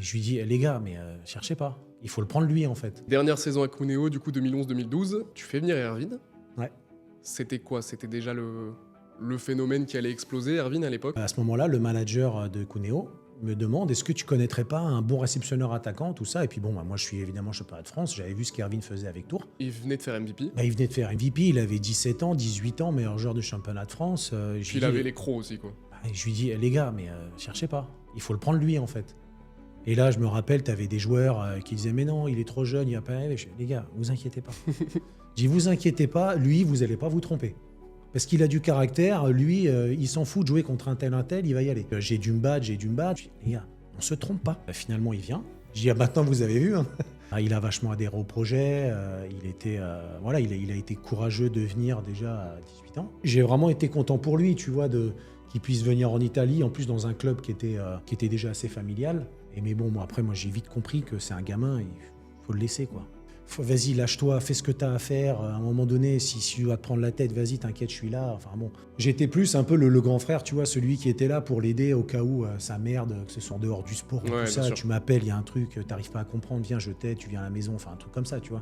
je lui dis, les gars, mais cherchez pas. Il faut le prendre lui, en fait. Dernière saison à Cuneo, du coup 2011-2012, tu fais venir Erwin. Ouais. C'était quoi? C'était déjà le phénomène qui allait exploser, Erwin, à l'époque? À ce moment-là, le manager de Cuneo me demande, est-ce que tu connaîtrais pas un bon réceptionneur attaquant, tout ça. Et puis bon, moi je suis évidemment championnat de France, j'avais vu ce qu'Erwin faisait avec Tours. Il venait de faire MVP. Il venait de faire MVP, il avait 17 ans, 18 ans, meilleur joueur de championnat de France. Puis il avait les crocs aussi, quoi. Je lui dis, les gars, mais cherchez pas, il faut le prendre lui, en fait. Et là, je me rappelle, tu avais des joueurs qui disaient, mais non, il est trop jeune, il va pas arriver. Je dis, les gars, vous inquiétez pas. Je dis, vous inquiétez pas, lui, vous allez pas vous tromper. Parce qu'il a du caractère, lui, il s'en fout de jouer contre un tel, il va y aller. J'ai dû me battre. Je dis, les gars, on se trompe pas. Finalement, il vient. Je dis, maintenant, vous avez vu. Hein. Il a vachement adhéré au projet. Il a été courageux de venir déjà à 18 ans. J'ai vraiment été content pour lui, tu vois, qu'il puisse venir en Italie, en plus dans un club qui était déjà assez familial. Mais bon, après, moi, j'ai vite compris que c'est un gamin, il faut le laisser, quoi. Vas-y, lâche-toi, fais ce que t'as à faire. À un moment donné, si tu dois te prendre la tête, vas-y, t'inquiète, je suis là. Enfin bon, j'étais plus un peu le grand frère, tu vois, celui qui était là pour l'aider au cas où ça merde, que ce soit en dehors du sport, tout ça. Tu m'appelles, il y a un truc, t'arrives pas à comprendre, viens, je t'aide, tu viens à la maison, enfin un truc comme ça, tu vois.